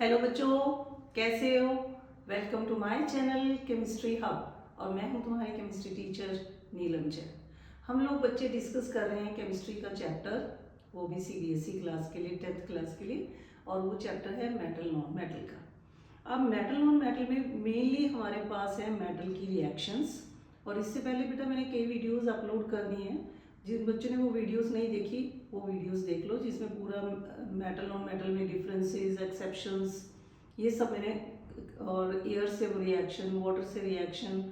Hello बच्चों, कैसे हो? Welcome to my channel chemistry hub और मैं हूं तुम्हारी केमिस्ट्री टीचर नीलम जैन। हम लोग बच्चे डिस्कस कर रहे हैं केमिस्ट्री का चैप्टर, वो भी सीबीएसई क्लास के लिए, 10th क्लास के लिए, और वो चैप्टर है मेटल नॉन मेटल का। अब मेटल नॉन मेटल में मेनली हमारे पास है मेटल की रिएक्शंस, और इससे पहले बेटा मैंने कई वीडियोज़ अपलोड कर दी हैं। जिन बच्चों ने वो वीडियोस नहीं देखी वो वीडियोस देख लो, जिसमें पूरा मेटल नॉन मेटल में डिफरेंसेस, एक्सेप्शंस, ये सब मैंने, और एयर से रिएक्शन, वाटर से रिएक्शन,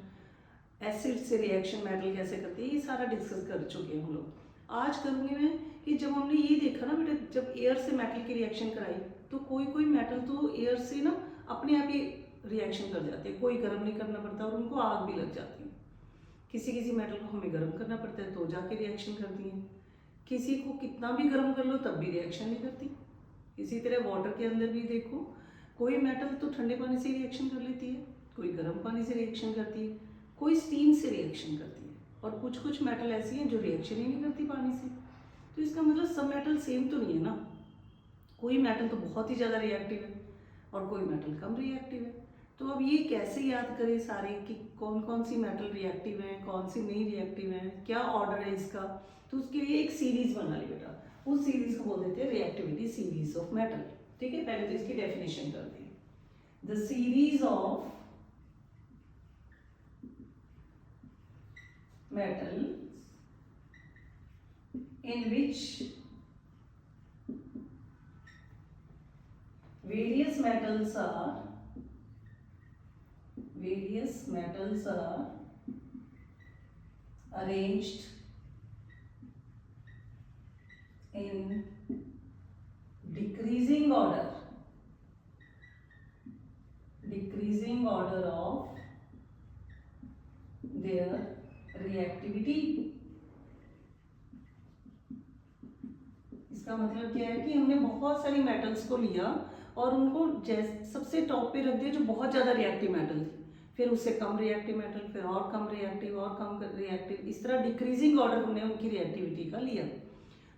एसिड से रिएक्शन मेटल कैसे करती है, ये सारा डिस्कस कर चुके हैं हम लोग। आज करूँगी मैं कि जब हमने ये देखा ना बेटा, जब एयर से मेटल की रिएक्शन कराई तो कोई कोई मेटल तो एयर से ना अपने आप ही रिएक्शन कर जाते हैं, कोई गर्म नहीं करना पड़ता और उनको आग भी लग जाती है। किसी किसी मेटल को हमें गर्म करना पड़ता है तो जाके रिएक्शन करती हैं, किसी को कितना भी गर्म कर लो तब भी रिएक्शन नहीं करती। इसी तरह वाटर के अंदर भी देखो, कोई मेटल तो ठंडे पानी से रिएक्शन कर लेती है, कोई गर्म पानी से रिएक्शन करती है, कोई स्टीम से रिएक्शन करती है, और कुछ कुछ मेटल ऐसी हैं जो रिएक्शन ही नहीं करती पानी से। तो इसका मतलब सब मेटल सेम तो नहीं है ना, कोई मेटल तो बहुत ही ज़्यादा रिएक्टिव है और कोई मेटल कम रिएक्टिव है। तो अब ये कैसे याद करें सारे कि कौन कौन सी मेटल रिएक्टिव हैं, कौन सी नहीं रिएक्टिव हैं, क्या ऑर्डर है इसका। तो उसके लिए एक सीरीज बना ली बेटा, उस सीरीज को बोल देते हैं रिएक्टिविटी सीरीज ऑफ मेटल। ठीक है, पहले तो इसकी डेफिनेशन करते हैं। The series of metal in which various metals are arranged in decreasing order of their reactivity। इसका मतलब क्या है कि हमने बहुत सारी मेटल्स को लिया और उनको सबसे टॉप पे रख दिया जो बहुत ज़्यादा रिएक्टिव मेटल थी, फिर उससे कम रिएक्टिव मेटल, फिर और कम रिएक्टिव और कम रिएक्टिव, इस तरह डिक्रीजिंग ऑर्डर हमने उनकी रिएक्टिविटी का लिया।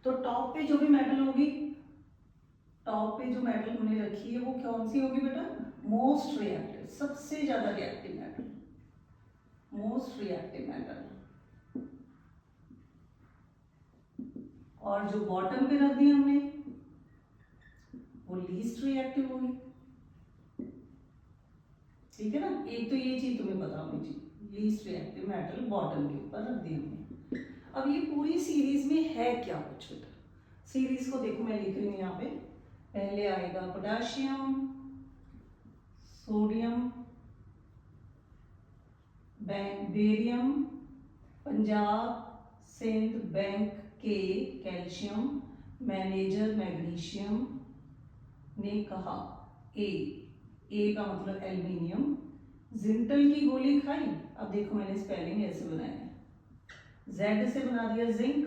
तो टॉप पे जो भी मेटल होगी, टॉप पे जो मेटल हमने रखी है वो कौन सी होगी बेटा? मोस्ट रिएक्टिव, सबसे ज़्यादा reactive metal, most reactive metal. और जो बॉटम पे रख दी हमने वो लीस्ट रिएक्टिव होगी। ठीक है ना, एक तो ये चीज तुम्हें पता होनी चाहिए, लीस्ट रिएक्टिव मेटल बॉटम के ऊपर रख दी हमने। अब ये पूरी सीरीज में है क्या कुछ बेटा, सीरीज को देखो मैं लिख रही हूँ यहाँ पे। पहले आएगा potassium, sodium, barium, Punjab, Sindh, bank के कैल्शियम, मैनेजर मैग्नीशियम ने कहा ए का मतलब एल्यूमिनियम, जिंटल की गोली खाई। अब देखो मैंने स्पेलिंग ऐसे बनाया है, जेड से बना दिया जिंक,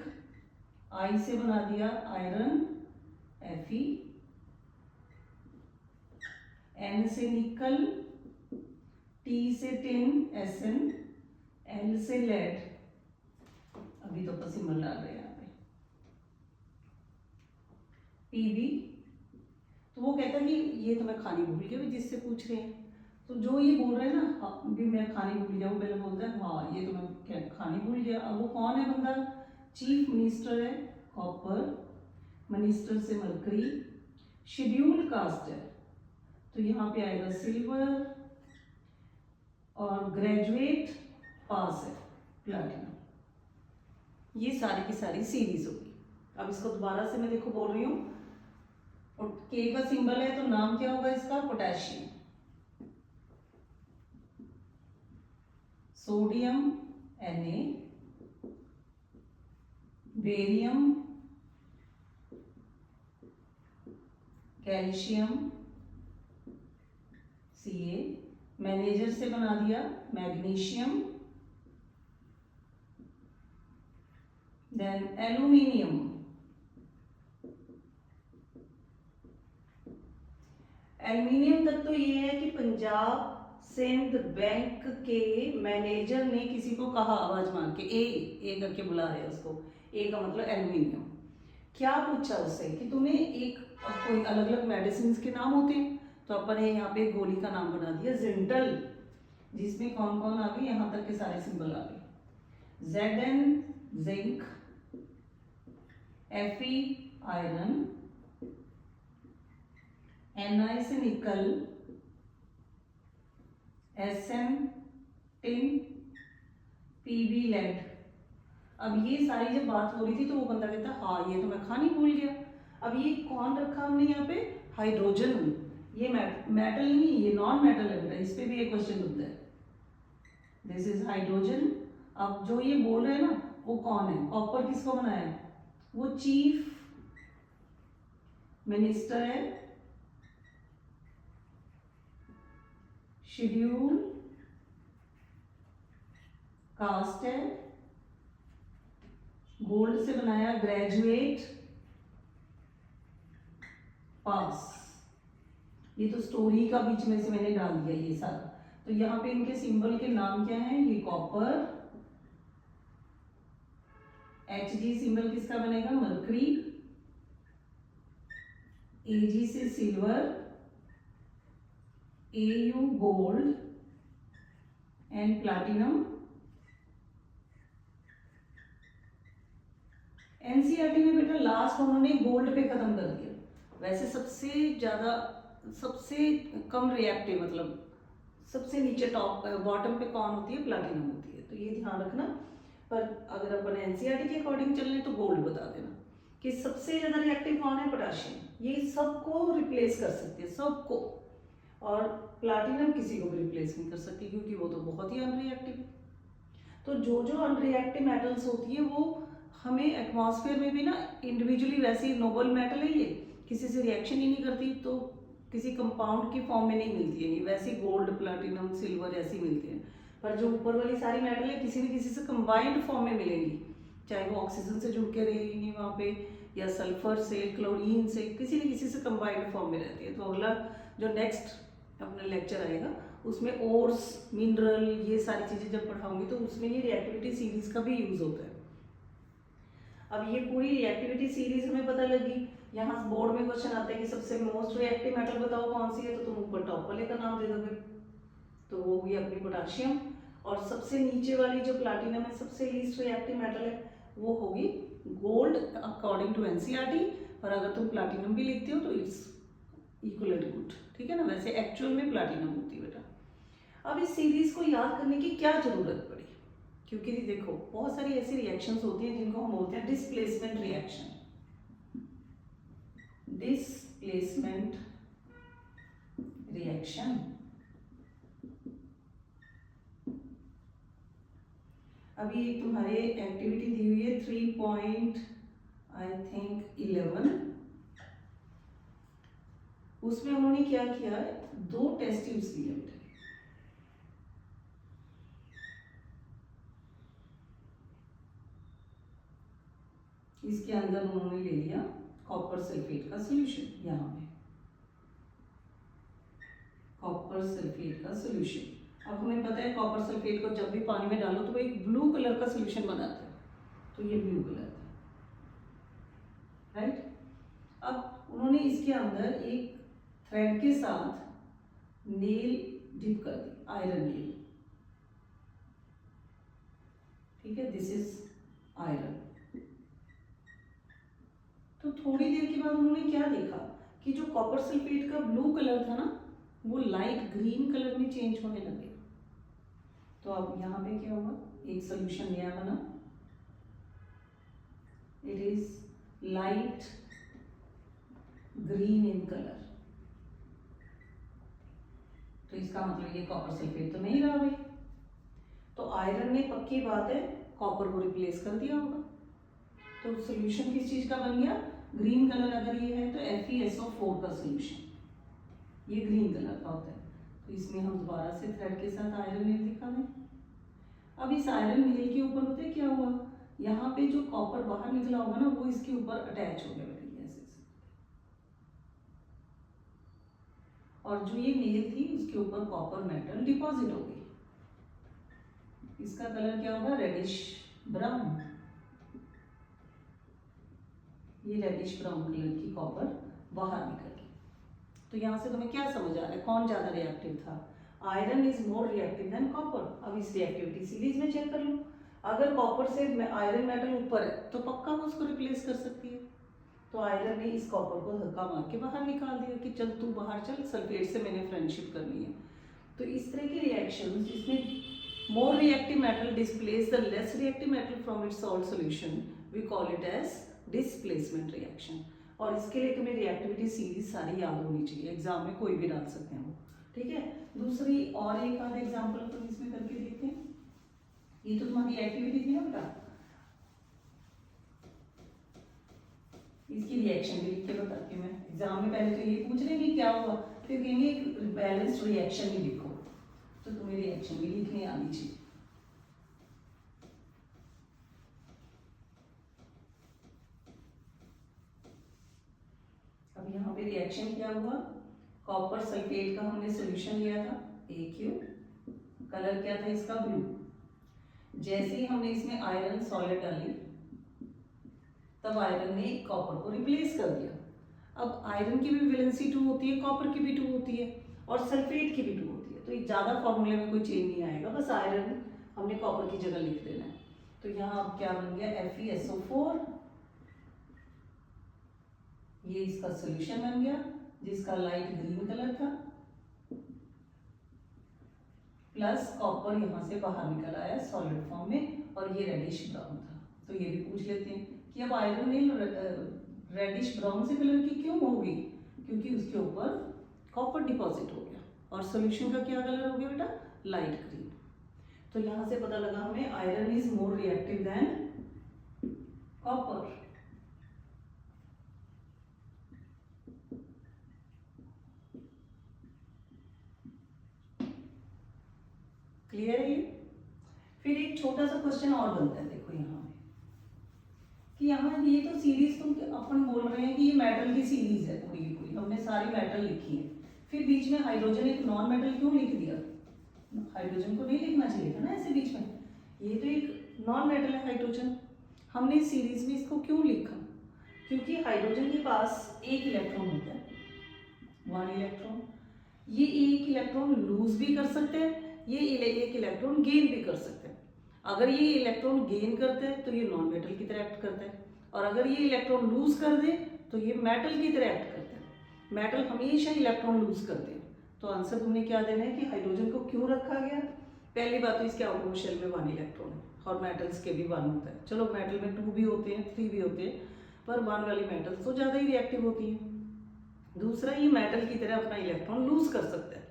आई से बना दिया आयरन Fe, एन से निकल, टी से टिन Sn, एल से लेड, अभी तो सिंबल डाल रहे हैं यहाँ पे, Pb। तो वो कहता है कि ये तो मैं खानी भूल गया, जिससे पूछ रहे हैं तो जो ये बोल रहे हैं ना, हाँ भी मैं खानी भूल गया, वो पहले बोलता है हाँ ये तो मैं खानी भूल गया। अब वो कौन है बंदा? चीफ मिनिस्टर है, कॉपर, मिनिस्टर से मरकरी, शेड्यूल कास्ट है तो यहाँ पे आएगा सिल्वर, और ग्रेजुएट पास है प्लैटिनम। ये सारी की सारी सीरीज होगी। अब इसको दोबारा से मैं देखो बोल रही हूँ, और के का सिंबल है तो नाम क्या होगा इसका? Potassium, sodium Na, barium, calcium Ca, manager से बना दिया मैग्नीशियम, देन एल्यूमिनियम, एल्यूमिनियम तक तो ये है कि पंजाब सिंध बैंक के मैनेजर ने किसी को कहा आवाज मार के, ए करके बुला रहे हैं उसको, ए का मतलब एल्यूमिनियम। क्या पूछा उससे कि तूने एक कोई अलग अलग मेडिसिन के नाम होते हैं तो अपन ने यहाँ पे गोली का नाम बना दिया जिंटल, जिसमें कौन कौन आ गए, यहाँ तक के सारे सिंबल आ गए। Zn zinc, Fe iron, Na से निकल, Sn टिन, Pb लेड। अब ये सारी जब बात हो रही थी तो वो बंदा कहता हाँ ये तो मैं खानी भूल गया। अब ये कौन रखा हमने यहाँ पे, हाइड्रोजन। ये मेटल नहीं, ये नॉन मेटल है बेटा, इस पे भी एक क्वेश्चन बनता है। This is hydrogen. अब जो ये बोल रहे हैं ना वो कौन है, कॉपर किसको बनाया है, वो चीफ मिनिस्टर है, शेड्यूल कास्ट है, गोल्ड से बनाया, ग्रेजुएट, पास। ये तो स्टोरी का बीच में से मैंने डाल दिया ये सारा। तो यहाँ पे इनके सिंबल के नाम क्या हैं, ये कॉपर, Hg सिंबल किसका बनेगा, मरकरी, Ag से silver, Au gold and platinum. NCERT में बेटा लास्ट उन्होंने गोल्ड पे खत्म कर दिया। वैसे सबसे ज्यादा, सबसे कम रिएक्टिव, मतलब सबसे नीचे टॉप बॉटम पे कौन होती है, प्लैटिनम होती है, तो ये ध्यान रखना। पर अगर अपन एनसीईआरटी के अकॉर्डिंग चल रहे तो गोल्ड बता देना कि सबसे ज्यादा रिएक्टिव कौन है, पोटेशियम। ये सबको रिप्लेस कर सकती है, सबको। और प्लैटिनम किसी को भी रिप्लेस नहीं कर सकती क्योंकि वो तो बहुत ही अनरिएक्टिव है। तो जो जो अनरिएक्टिव मेटल्स होती है वो हमें एटमॉस्फेयर में भी ना इंडिविजुअली, वैसे ही नोबल मेटल है ये, किसी से रिएक्शन ही नहीं करती, तो किसी कंपाउंड की फॉर्म में नहीं मिलती है ये, वैसे गोल्ड, प्लैटिनम, सिल्वर ऐसी मिलती है। पर जो ऊपर वाली सारी मेटल है किसी न किसी से कंबाइंड फॉर्म में मिलेंगी, चाहे वो ऑक्सीजन से जुड़ के रहेंगी वहाँ पे, या सल्फर से, क्लोरीन से, किसी न किसी से कंबाइंड फॉर्म में रहती है। तो अगला जो नेक्स्ट अपना लेक्चर आएगा उसमें ओर्स, मिनरल, ये सारी चीज़ें जब पढ़ाऊंगी तो उसमें ये रिएक्टिविटी सीरीज का भी यूज होता है। अब ये पूरी रिएक्टिविटी सीरीज हमें पता लगी। यहाँ बोर्ड में क्वेश्चन आता है कि सबसे मोस्ट रिएक्टिव मेटल बताओ कौन सी है, तो तुम ऊपर टॉप वाले का नाम दे दोगे, तो वो हुई अपनी पोटाशियम। और सबसे नीचे वाली जो प्लैटिनम है, सबसे लीस्ट रिएक्टिव मेटल है, वो होगी गोल्ड अकॉर्डिंग टू एनसीईआरटी। और अगर तुम प्लैटिनम भी लिखते हो तो इट्स इक्वलेंट गुड, ठीक है ना। वैसे एक्चुअल में प्लैटिनम होती है बेटा। अब इस सीरीज को याद करने की क्या जरूरत पड़ी, क्योंकि देखो बहुत सारी ऐसी रिएक्शंस होती हैं जिनको हम बोलते हैं डिस्प्लेसमेंट रिएक्शन। Displacement reaction. अभी तुम्हारे एक्टिविटी दी हुई है 3.11, उसमें उन्होंने क्या किया है, 2 टेस्ट ट्यूब्स लिए बेटा। इसके अंदर उन्होंने ले लिया कॉपर सल्फेट का सॉल्यूशन, यहाँ पे कॉपर सल्फेट का सॉल्यूशन। अब हमें पता है कॉपर सल्फेट को जब भी पानी में डालो तो वो एक ब्लू कलर का सॉल्यूशन बनाता है, तो ये ब्लू कलर था, राइट। अब उन्होंने इसके अंदर एक थ्रेड के साथ नेल डिप कर दी, आयरन नेल, ठीक है, दिस इज आयरन। तो थोड़ी देर के बाद उन्होंने क्या देखा कि जो कॉपर सल्फेट का ब्लू कलर था ना वो लाइट ग्रीन कलर में चेंज होने लगे। तो अब यहाँ पे क्या हुआ, एक सोल्यूशन नया बना, it is light green in colour. तो इसका मतलब ये कॉपर सल्फेट तो नहीं रहा भाई, तो आयरन ने पक्की बात है कॉपर को रिप्लेस कर दिया होगा। तो सोल्यूशन किस चीज का बन गया, ग्रीन कलर। अगर ये है तो FeSO4 का सोल्यूशन, ये ग्रीन कलर का होता है। तो इसमें हम दोबारा से थ्रेड के साथ आयरन नेल दिखा दें। अब इस आयरन नेल के ऊपर पता है क्या हुआ, यहाँ पे जो कॉपर बाहर निकला होगा ना वो इसके ऊपर अटैच हो गया बेटा, ऐसे। और जो ये नेल थी उसके ऊपर कॉपर मेटल डिपॉजिट हो गई। इसका कलर क्या होगा, रेडिश ब्राउन। ये रेडिश ब्राउन कलर की कॉपर बाहर निकल गई। तो यहाँ से तुम्हें क्या समझ आ रहा है, कौन ज़्यादा रिएक्टिव था? Iron is more reactive than copper. अब इस रिएक्टिविटी सीरीज में चेक कर लो, अगर कॉपर से आयरन मेटल ऊपर है तो पक्का वो उसको रिप्लेस कर सकती है। तो आयरन ने इस कॉपर को धक्का मार के बाहर निकाल दिया कि चल तू बाहर चल, सल्फेट से मैंने फ्रेंडशिप करनी है। तो इस तरह की रिएक्शन जिसमें more reactive metal displaces the less reactive metal from its salt solution, we call it as displacement reaction. और इसके लिए तुम्हें रिएक्टिविटी सीरीज सारी याद होनी चाहिए, एग्जाम में कोई भी डाल सकते हैं वो, ठीक है। दूसरी और एक आध एग्जाम्पल अपन इसमें करके देखते हैं। ये तो तुम्हारी एक्टिविटी थी ना बेटा, इसकी रिएक्शन भी लिख के बताती हूँ मैं। एग्जाम में पहले तो ये पूछ रहे कि क्या हुआ, फिर कहेंगे बैलेंस्ड रिएक्शन भी लिखो, तो तुम्हें रिएक्शन भी लिखनी आनी चाहिए। अब यहाँ पे रिएक्शन क्या हुआ, कॉपर सल्फेट का हमने सॉल्यूशन लिया था AQ, कलर क्या था इसका ब्लू। जैसे ही हमने इसमें आयरन सॉलिड डाली तब आयरन ने कॉपर को रिप्लेस कर दिया। अब आयरन की भी वैलेंसी 2 होती है, कॉपर की भी 2 होती है और सल्फेट की भी 2 होती है, तो ये ज़्यादा फॉर्मूले में कोई चेंज नहीं आएगा, बस आयरन हमने कॉपर की जगह लिख देना है। तो यहाँ अब क्या बन गया, FeSO4, ये इसका सॉल्यूशन बन गया जिसका लाइट ग्रीन कलर था, प्लस कॉपर यहाँ से बाहर निकल आया सॉलिड फॉर्म में और ये रेडिश ब्राउन था। तो ये भी पूछ लेते हैं कि अब आयरन ने रेडिश ब्राउन से कलर की क्यों होगी, क्योंकि उसके ऊपर कॉपर डिपॉजिट हो गया और सॉल्यूशन का क्या कलर हो गया बेटा, लाइट ग्रीन। तो यहाँ से पता लगा हमें iron is more reactive than copper. Clear है ये? फिर एक छोटा सा क्वेश्चन और बनता है, देखो यहाँ पे कि यहाँ ये तो सीरीज तुम अपन बोल रहे हैं कि ये मेटल की सीरीज है पूरी की पूरी, हमने सारी मेटल लिखी है, फिर बीच में हाइड्रोजन एक नॉन मेटल क्यों लिख दिया? हाइड्रोजन को नहीं लिखना चाहिए था ना ऐसे बीच में, ये तो एक नॉन मेटल है हाइड्रोजन, हमने इस सीरीज में इसको क्यों लिखा? क्योंकि हाइड्रोजन के पास एक इलेक्ट्रॉन होता है, 1 इलेक्ट्रॉन, ये एक इलेक्ट्रॉन लूज भी कर सकते हैं, ये एक इलेक्ट्रॉन गेन भी कर सकते हैं। अगर ये इलेक्ट्रॉन गेन करते हैं तो ये नॉन मेटल की तरह एक्ट करता है, और अगर ये इलेक्ट्रॉन लूज कर दे तो ये मेटल की तरह एक्ट करता है। मेटल हमेशा इलेक्ट्रॉन लूज करते हैं। तो आंसर तुमने क्या देना है कि हाइड्रोजन को क्यों रखा गया? पहली बात तो इसके आउटर शेल में 1 इलेक्ट्रॉन है और मेटल्स के भी 1 होता है। चलो मेटल में 2 भी होते हैं, 3 भी होते हैं, पर 1 वाली मेटल्स तो ज़्यादा ही रिएक्टिव होती हैं। दूसरा, ये मेटल की तरह अपना इलेक्ट्रॉन लूज कर सकता है,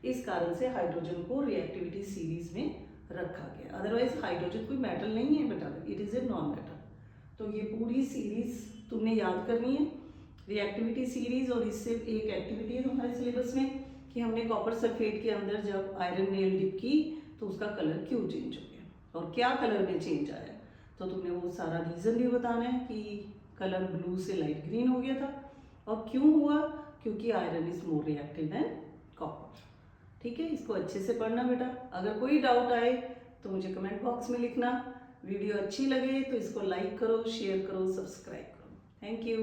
इस कारण से हाइड्रोजन को रिएक्टिविटी सीरीज में रखा गया। अदरवाइज हाइड्रोजन कोई मेटल नहीं है बेटा, it is a non metal. तो ये पूरी सीरीज तुमने याद करनी है, रिएक्टिविटी सीरीज, और इससे एक एक्टिविटी है तुम्हारे सिलेबस में कि हमने कॉपर सल्फेट के अंदर जब आयरन नेल डिप की तो उसका कलर क्यों चेंज हो गया और क्या कलर में चेंज आया। तो तुमने वो सारा रीज़न भी बताना है कि कलर ब्लू से लाइट ग्रीन हो गया था और क्यों हुआ, क्योंकि iron is more reactive than copper. ठीक है, इसको अच्छे से पढ़ना बेटा। अगर कोई डाउट आए तो मुझे कमेंट बॉक्स में लिखना। वीडियो अच्छी लगे तो इसको लाइक करो, शेयर करो, सब्सक्राइब करो। Thank you.